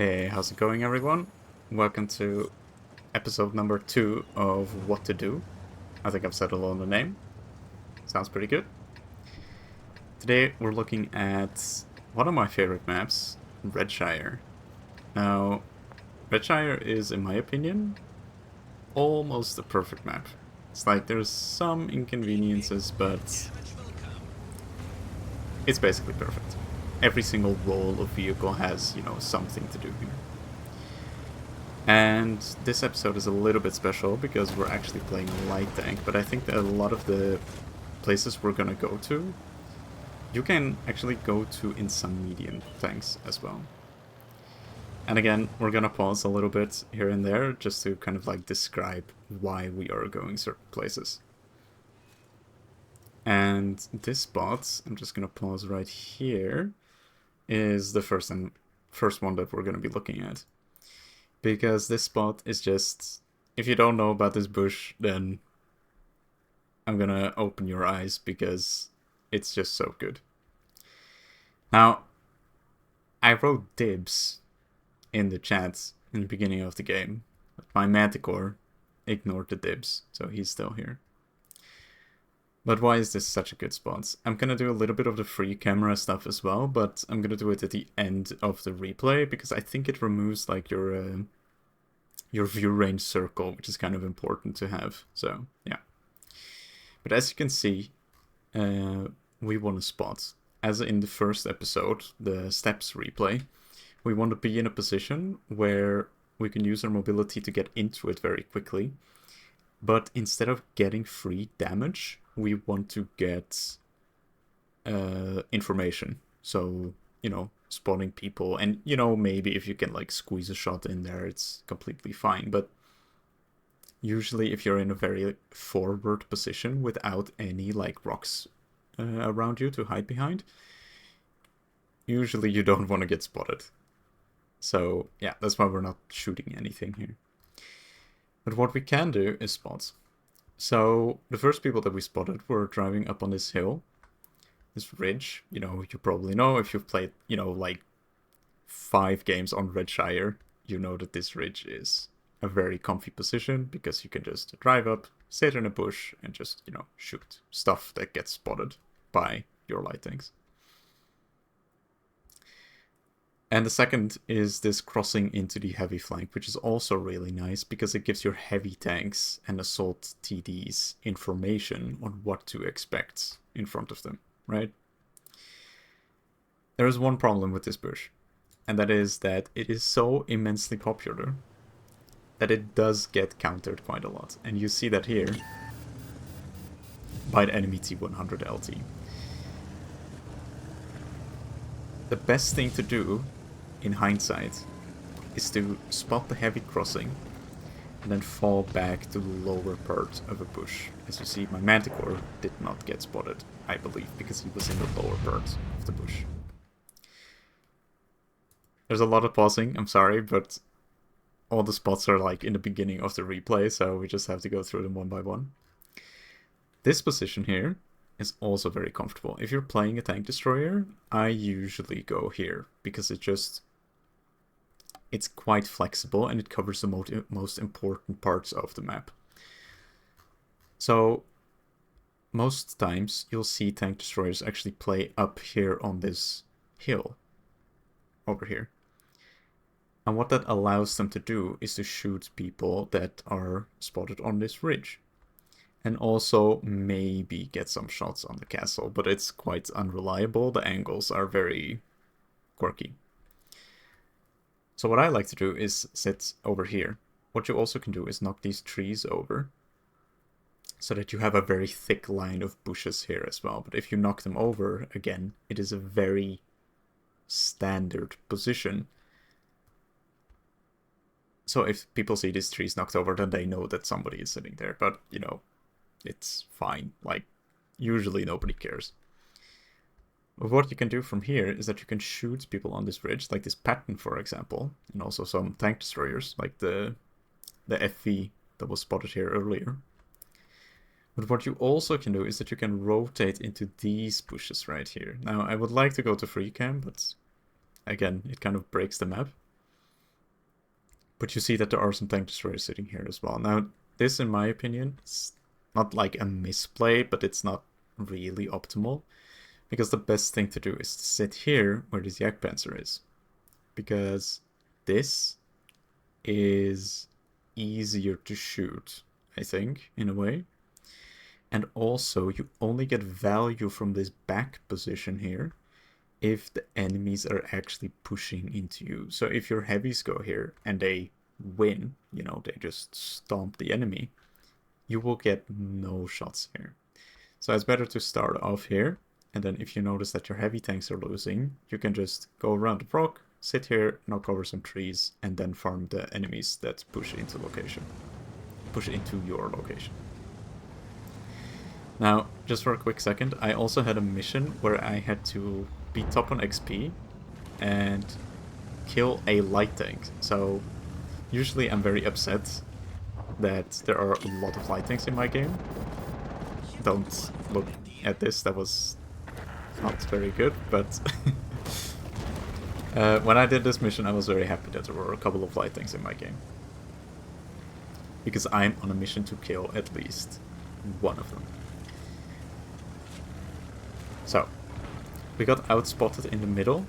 Hey, how's it going, everyone? Welcome to episode number 2 of What to Do. I think I've settled on the name. Sounds pretty good. Today we're looking at one of my favorite maps, Redshire. Now, Redshire is, in my opinion, almost a perfect map. It's like there's some inconveniences, but it's basically perfect. Every single role of vehicle has, something to do here. And this episode is a little bit special because we're actually playing light tank, but I think that a lot of the places we're gonna go to, you can actually go to in some medium tanks as well. And again, we're gonna pause a little bit here and there just to kind of like describe why we are going certain places. And this spot, I'm just gonna pause right here, is the first one that we're gonna be looking at. Because this spot is just, if you don't know about this bush, then I'm gonna open your eyes because it's just so good. Now, I wrote dibs in the chat in the beginning of the game, but my Manticore ignored the dibs, so he's still here. But why is this such a good spot? I'm gonna do a little bit of the free camera stuff as well, but I'm gonna do it at the end of the replay because I think it removes like your view range circle, which is kind of important to have. So yeah. But as you can see, we want a spot. As in the first episode, the steps replay, we want to be in a position where we can use our mobility to get into it very quickly. But instead of getting free damage, we want to get information. So, spotting people. And, maybe if you can, like, squeeze a shot in there, it's completely fine. But usually if you're in a very forward position without any, like, rocks around you to hide behind, usually you don't want to get spotted. So, yeah, that's why we're not shooting anything here. But what we can do is spot. So the first people that we spotted were driving up on this hill, this ridge. You probably know if you've played, like 5 games on Redshire, you know that this ridge is a very comfy position because you can just drive up, sit in a bush, and just, shoot stuff that gets spotted by your light tanks. And the second is this crossing into the heavy flank, which is also really nice because it gives your heavy tanks and assault TDs information on what to expect in front of them, right? There is one problem with this bush, and that is that it is so immensely popular that it does get countered quite a lot. And you see that here by the enemy T100 LT. The best thing to do in hindsight is to spot the heavy crossing and then fall back to the lower part of a bush. As you see, my Manticore did not get spotted, I believe, because he was in the lower part of the bush. There's a lot of pausing, I'm sorry, but all the spots are like in the beginning of the replay, so we just have to go through them one by one. This position here is also very comfortable. If you're playing a tank destroyer, I usually go here because it's quite flexible and it covers the most important parts of the map. So most times you'll see tank destroyers actually play up here on this hill over here. And what that allows them to do is to shoot people that are spotted on this ridge. And also maybe get some shots on the castle, but it's quite unreliable. The angles are very quirky. So what I like to do is sit over here. What you also can do is knock these trees over so that you have a very thick line of bushes here as well. But if you knock them over, again, it is a very standard position. So if people see these trees knocked over, then they know that somebody is sitting there. But, it's fine. Like, usually nobody cares. But what you can do from here is that you can shoot people on this ridge, like this Patton, for example, and also some tank destroyers, like the FV that was spotted here earlier. But what you also can do is that you can rotate into these bushes right here. Now, I would like to go to free cam, but again, it kind of breaks the map. But you see that there are some tank destroyers sitting here as well. Now, this, in my opinion, is not like a misplay, but it's not really optimal. Because the best thing to do is to sit here where this Jagdpanzer is. Because this is easier to shoot, I think, in a way. And also, you only get value from this back position here if the enemies are actually pushing into you. So if your heavies go here and they win, you know, they just stomp the enemy, you will get no shots here. So it's better to start off here, and then if you notice that your heavy tanks are losing, you can just go around the rock, sit here, knock over some trees, and then farm the enemies that push into your location. Now, just for a quick second, I also had a mission where I had to be top on XP and kill a light tank. So usually I'm very upset that there are a lot of light tanks in my game. Don't look at this, that was not very good, but when I did this mission I was very happy that there were a couple of light tanks in my game. Because I'm on a mission to kill at least one of them. So, we got outspotted in the middle,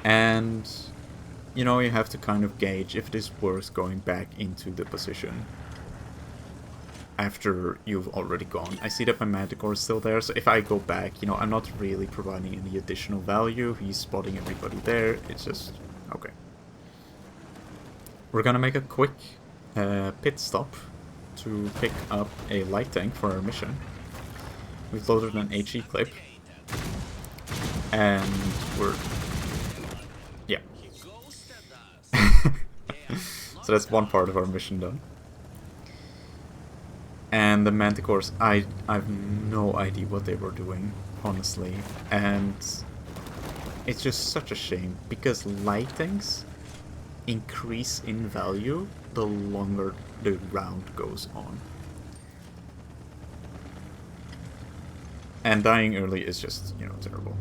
and you know, you have to kind of gauge if it is worth going back into the position after you've already gone. I see that my Manticore is still there, so if I go back, you know, I'm not really providing any additional value. He's spotting everybody there, it's just, okay. We're gonna make a quick pit stop to pick up a light tank for our mission. We've loaded an HE clip. And we're... yeah. So that's one part of our mission done. And the Manticores, I have no idea what they were doing, honestly. And it's just such a shame, because light tanks increase in value the longer the round goes on. And dying early is just, you know, terrible.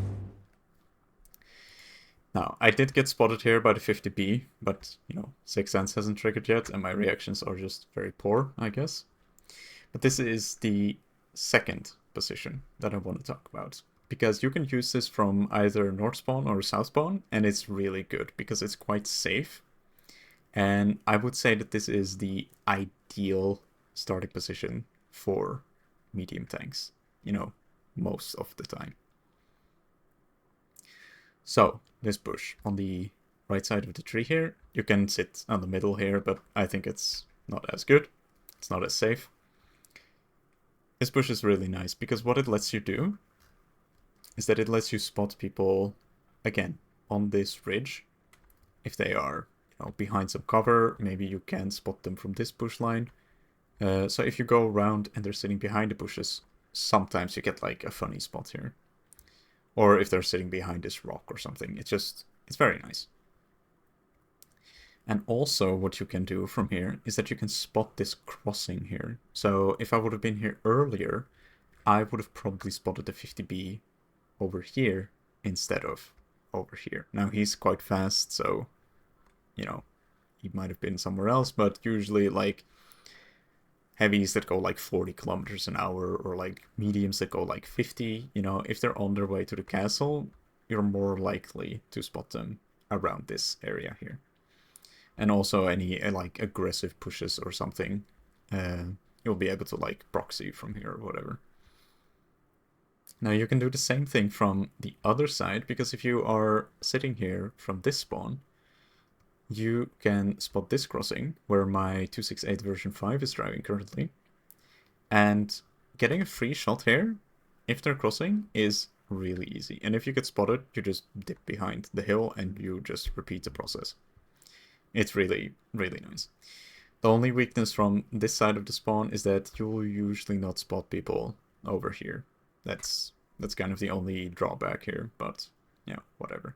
Now, I did get spotted here by the 50B, but, you know, Sixth Sense hasn't triggered yet, and my reactions are just very poor, I guess. But this is the second position that I want to talk about, because you can use this from either north spawn or south spawn, and it's really good, because it's quite safe. And I would say that this is the ideal starting position for medium tanks, you know, most of the time. So, this bush on the right side of the tree here, you can sit on the middle here, but I think it's not as good. It's not as safe. This bush is really nice because what it lets you do is that it lets you spot people, again, on this ridge. If they are, you know, behind some cover, maybe you can spot them from this bush line. So if you go around and they're sitting behind the bushes, sometimes you get like a funny spot here. Or if they're sitting behind this rock or something. It's very nice. And also what you can do from here is that you can spot this crossing here. So if I would have been here earlier, I would have probably spotted the 50B over here instead of over here. Now he's quite fast, so, you know, he might have been somewhere else, but usually like heavies that go like 40 kilometers an hour or like mediums that go like 50, you know, if they're on their way to the castle, you're more likely to spot them around this area here. And also any like aggressive pushes or something, you'll be able to like proxy from here or whatever. Now you can do the same thing from the other side, because if you are sitting here from this spawn, you can spot this crossing, where my 268 version 5 is driving currently. And getting a free shot here, if they're crossing, is really easy. And if you get spotted, you just dip behind the hill and you just repeat the process. It's really, really nice. The only weakness from this side of the spawn is that you will usually not spot people over here. That's kind of the only drawback here, but yeah, whatever.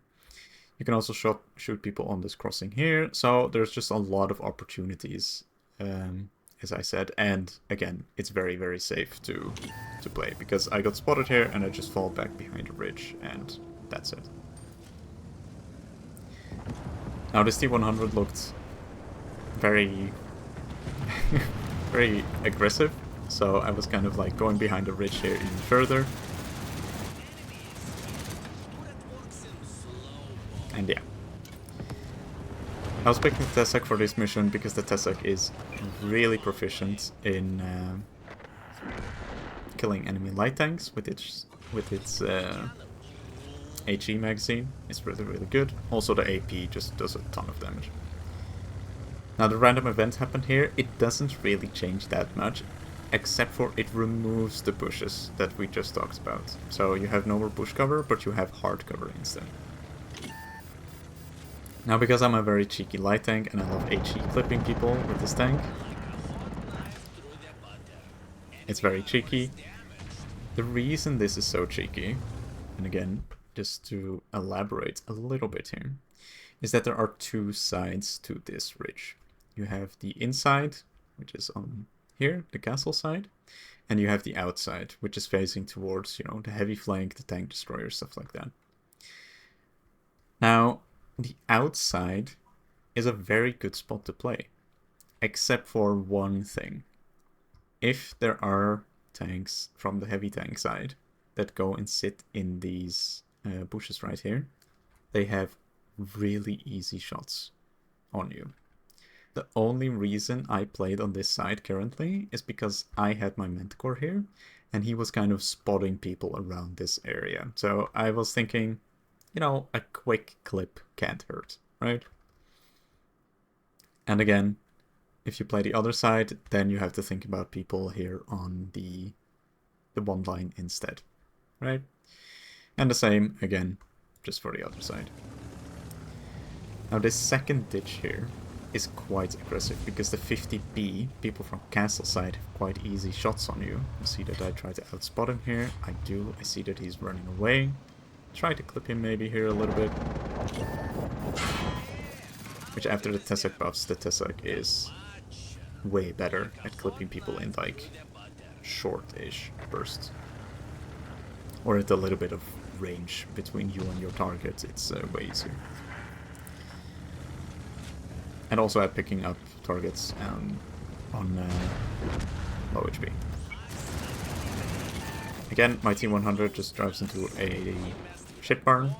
You can also shoot people on this crossing here, so there's just a lot of opportunities, as I said, and again, it's very, very safe to play, because I got spotted here and I just fall back behind a ridge, and that's it. Now this T100 looked very, very aggressive. So I was kind of like going behind the Redshire even further. And yeah. I was picking the Tessek for this mission because the Tessek is really proficient in killing enemy light tanks with its HE magazine. It's really, really good. Also the AP just does a ton of damage. Now the random event happened here. It doesn't really change that much, except for it removes the bushes that we just talked about. So you have no more bush cover, but you have hard cover instead. Now because I'm a very cheeky light tank and I love HE clipping people with this tank, it's very cheeky. The reason this is so cheeky, and again, just to elaborate a little bit here, is that there are two sides to this ridge. You have the inside, which is on here, the castle side, and you have the outside, which is facing towards, you know, the heavy flank, the tank destroyer, stuff like that. Now, the outside is a very good spot to play, except for one thing. If there are tanks from the heavy tank side that go and sit in these bushes right here, they have really easy shots on you. The only reason I played on this side currently is because I had my Manticore here, and he was kind of spotting people around this area. So I was thinking, you know, a quick clip can't hurt, right? And again, if you play the other side, then you have to think about people here on the one line instead, right? And the same, again, just for the other side. Now this second ditch here is quite aggressive because the 50B, people from castle side, have quite easy shots on you. You see that I try to outspot him here. I do. I see that he's running away. Try to clip him maybe here a little bit. Which after the Tessek buffs, the Tessek is way better at clipping people in like short-ish bursts. Or at a little bit of range between you and your target, it's way easier. And also at picking up targets on low HP. Again, my T100 just drives into a shit barn.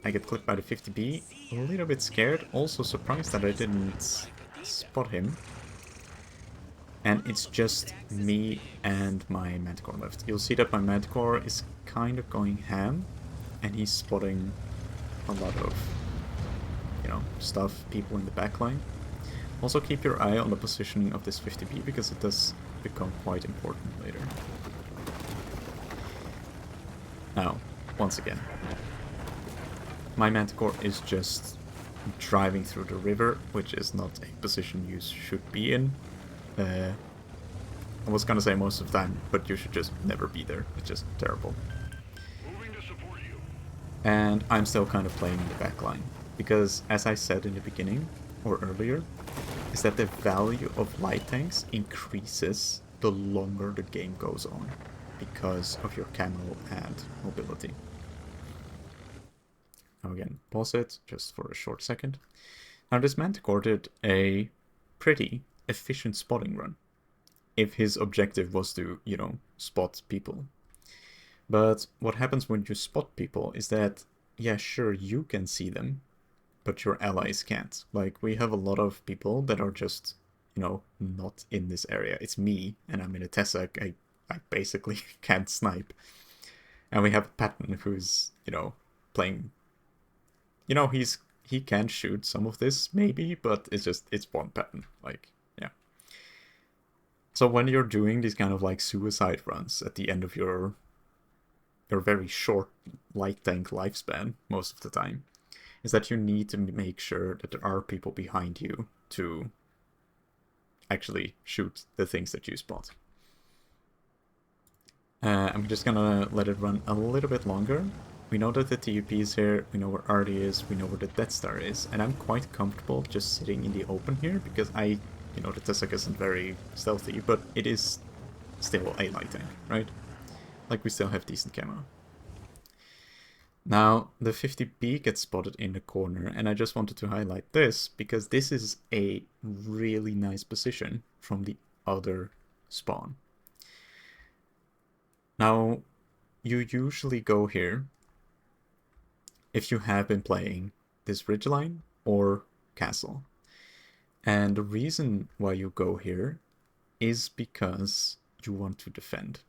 I get clipped by the 50B. A little bit scared, also surprised that I didn't spot him. And it's just me and my Manticore left. You'll see that my Manticore is kind of going ham, and he's spotting a lot of, you know, stuff, people in the backline. Also keep your eye on the positioning of this 50B, because it does become quite important later. Now, once again, my Manticore is just driving through the river, which is not a position you should be in. I was gonna say most of the time, but you should just never be there. It's just terrible. And I'm still kind of playing in the back line, because as I said in the beginning, or earlier, is that the value of light tanks increases the longer the game goes on, because of your camo and mobility. Now again, pause it just for a short second. Now this Manticore did a pretty efficient spotting run, if his objective was to, you know, spot people. But what happens when you spot people is that, yeah, sure, you can see them, but your allies can't. Like, we have a lot of people that are just, you know, not in this area. It's me, and I'm in a Tessek. I basically can't snipe. And we have a Patton who's, you know, playing... You know, he can shoot some of this, maybe, but it's one Patton. Like, yeah. So when you're doing these kind of like suicide runs at the end of your very short light tank lifespan, most of the time, is that you need to make sure that there are people behind you to actually shoot the things that you spot. I'm just gonna let it run a little bit longer. We know that the TUP is here, we know where Artie is, we know where the Death Star is, and I'm quite comfortable just sitting in the open here, because you know, the Tessek isn't very stealthy, but it is still a light tank, right? Like, we still have decent camo. Now, the 50B gets spotted in the corner, and I just wanted to highlight this because this is a really nice position from the other spawn. Now, you usually go here if you have been playing this ridgeline or castle. And the reason why you go here is because you want to defend.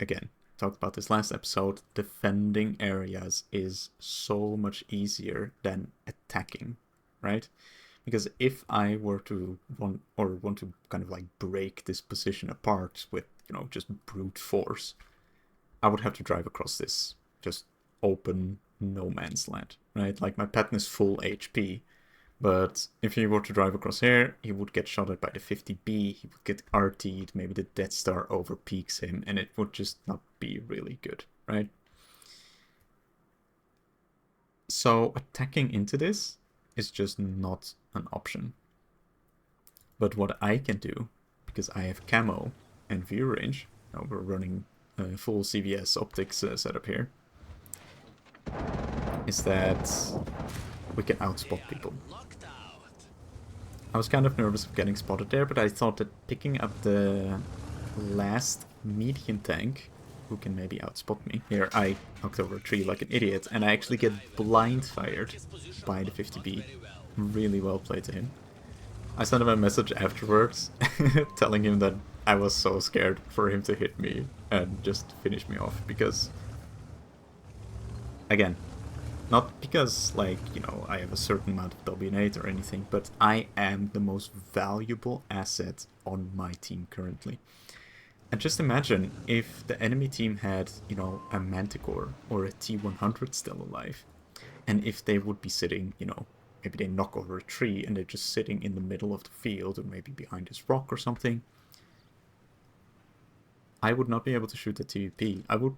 Again, talked about this last episode, defending areas is so much easier than attacking, right? Because if I were to want to kind of like break this position apart with, just brute force, I would have to drive across this just open no man's land, right? Like my pattern is full HP, but if he were to drive across here, he would get shot at by the 50B, he would get RT'd, maybe the Death Star overpeaks him, and it would just not be really good, right? So attacking into this is just not an option. But what I can do, because I have camo and view range, now we're running full CVS optics setup here, is that we can outspot people. I was kind of nervous of getting spotted there, but I thought that picking up the last medium tank, who can maybe outspot me. Here, I knocked over a tree like an idiot, and I actually get blind fired by the 50B. Really well played to him. I sent him a message afterwards, telling him that I was so scared for him to hit me and just finish me off, because, again, not because, like, I have a certain amount of W8 or anything, but I am the most valuable asset on my team currently. And just imagine if the enemy team had, a Manticore or a T100 still alive, and if they would be sitting, maybe they knock over a tree and they're just sitting in the middle of the field or maybe behind this rock or something, I would not be able to shoot the TVP. I would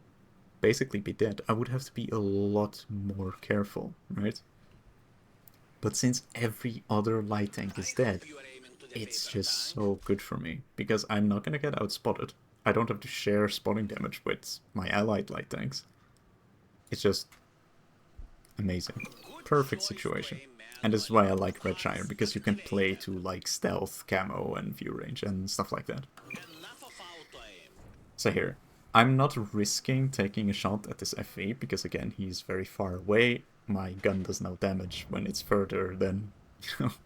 basically be dead. I would have to be a lot more careful, right? But since every other light tank is dead, it's just so good for me, because I'm not gonna get outspotted. I don't have to share spotting damage with my allied light tanks. It's just amazing. Perfect situation. And this is why I like Redshire, because you can play to like stealth, camo, and view range and stuff like that. So here, I'm not risking taking a shot at this FV, because again, he's very far away. My gun does no damage when it's further than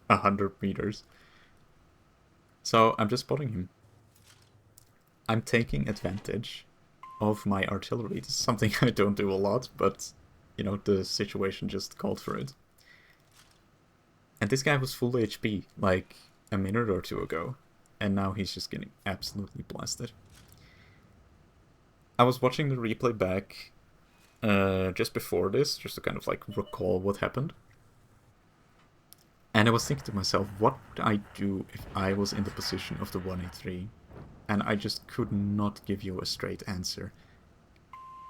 100 meters. So I'm just spotting him. I'm taking advantage of my artillery. This is something I don't do a lot, but, the situation just called for it. And this guy was full HP, like, a minute or two ago. And now he's just getting absolutely blasted. I was watching the replay back just before this, just to kind of, like, recall what happened. And I was thinking to myself, what would I do if I was in the position of the 183? And I just could not give you a straight answer.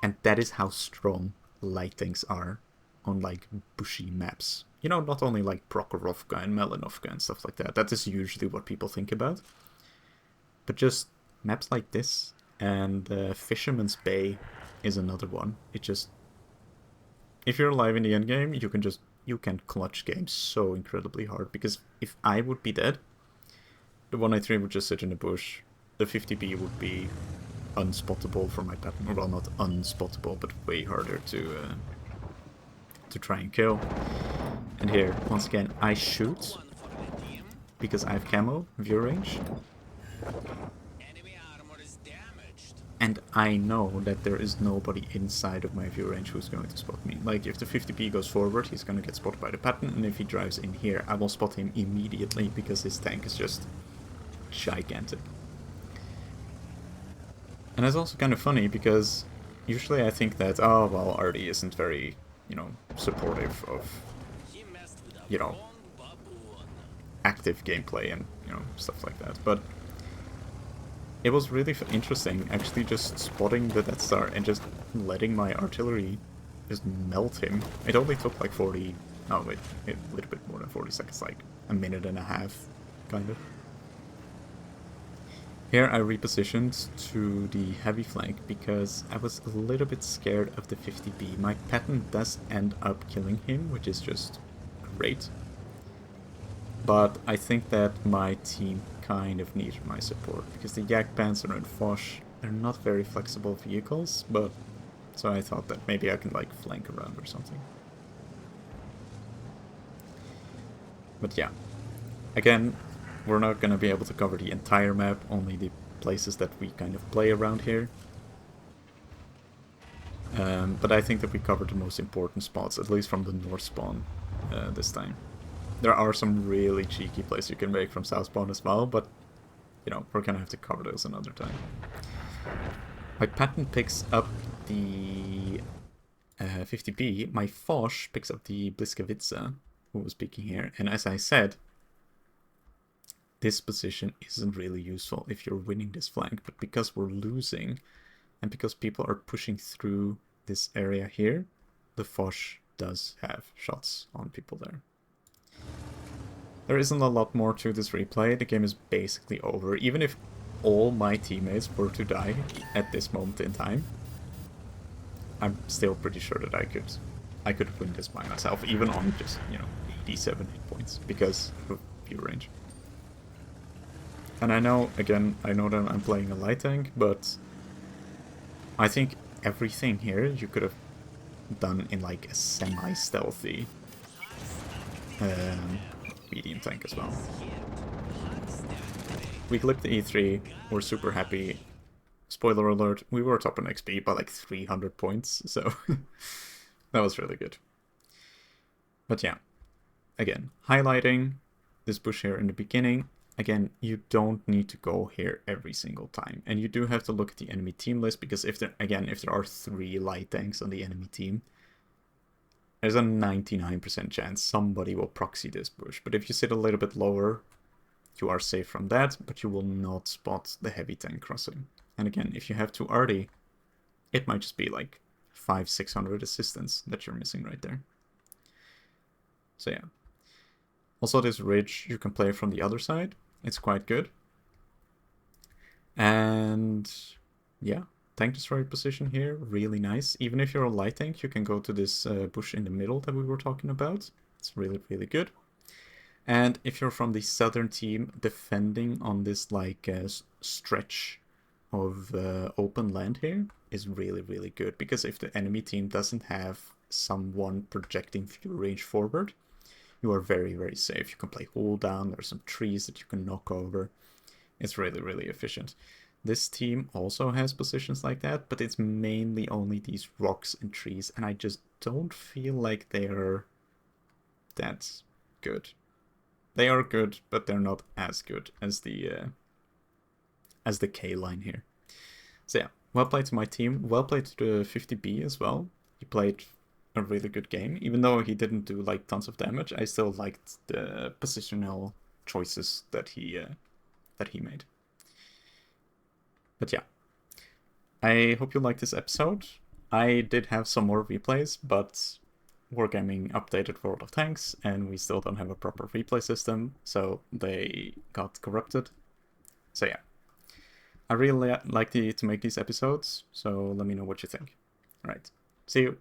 And that is how strong light tanks are on, like, bushy maps. Not only like Prokhorovka and Melanovka and stuff like that. That is usually what people think about. But just maps like this, and Fisherman's Bay is another one. It just... if you're alive in the endgame, you can clutch games so incredibly hard. Because if I would be dead, the 183 would just sit in the bush. The 50B would be unspottable for my pattern. Well, not unspottable, but way harder to try and kill. And here, once again, I shoot because I have camo, view range. And I know that there is nobody inside of my view range who's going to spot me. Like, if the 50B goes forward, he's going to get spotted by the pattern, and if he drives in here, I will spot him immediately because his tank is just gigantic. And it's also kind of funny because usually I think that, oh, well, RD isn't very, supportive of, active gameplay and, stuff like that. But it was really interesting actually just spotting the Death Star and just letting my artillery just melt him. It only took like 40, no wait, a little bit more than 40 seconds, like a minute and a half, kind of. Here I repositioned to the heavy flank because I was a little bit scared of the 50B. My pattern does end up killing him, which is just great. But I think that my team kind of needed my support because the Yak Panzer and Foch, they're not very flexible vehicles, but so I thought that maybe I can like flank around or something. But yeah, again, we're not going to be able to cover the entire map, only the places that we kind of play around here. But I think that we covered the most important spots, at least from the north spawn this time. There are some really cheeky plays you can make from south spawn as well, but you know, we're going to have to cover those another time. My pattern picks up the 50B, my Foch picks up the Bliskavitsa, who was peeking here, and as I said, this position isn't really useful if you're winning this flank, but because we're losing, and because people are pushing through this area here, the Foch does have shots on people there. There isn't a lot more to this replay, the game is basically over, even if all my teammates were to die at this moment in time. I'm still pretty sure that I could win this by myself, even on just, you know, 87 hit points, because of view range. And I know, again, I know that I'm playing a light tank, but I think everything here you could have done in like a semi-stealthy medium tank as well. We clipped the E3, we're super happy. Spoiler alert, we were top in XP by like 300 points, so that was really good. But yeah, again, highlighting this bush here in the beginning. Again, you don't need to go here every single time. And you do have to look at the enemy team list, because if there are 3 light tanks on the enemy team, there's a 99% chance somebody will proxy this bush. But if you sit a little bit lower, you are safe from that, but you will not spot the heavy tank crossing. And again, if you have 2 arty, it might just be like 500-600 assistance that you're missing right there. So yeah. Also, this ridge you can play from the other side. It's quite good. And yeah, tank destroyer position here, really nice. Even if you're a light tank, you can go to this bush in the middle that we were talking about. It's really, really good. And if you're from the southern team, defending on this like stretch of open land here is really, really good. Because if the enemy team doesn't have someone projecting view range forward, you are very, very safe. You can play hold down, there's some trees that you can knock over. It's really, really efficient. This team also has positions like that, but it's mainly only these rocks and trees, and I just don't feel like they're that good. They are good, but they're not as good as the K line here. So yeah, well played to my team, well played to the 50B as well. He played a really good game, even though he didn't do like tons of damage. I still liked the positional choices that he made. But yeah, I hope you liked this episode. I did have some more replays, but Wargaming updated World of Tanks, and we still don't have a proper replay system, so they got corrupted. So yeah, I really like to make these episodes, so let me know what you think. Alright, see you.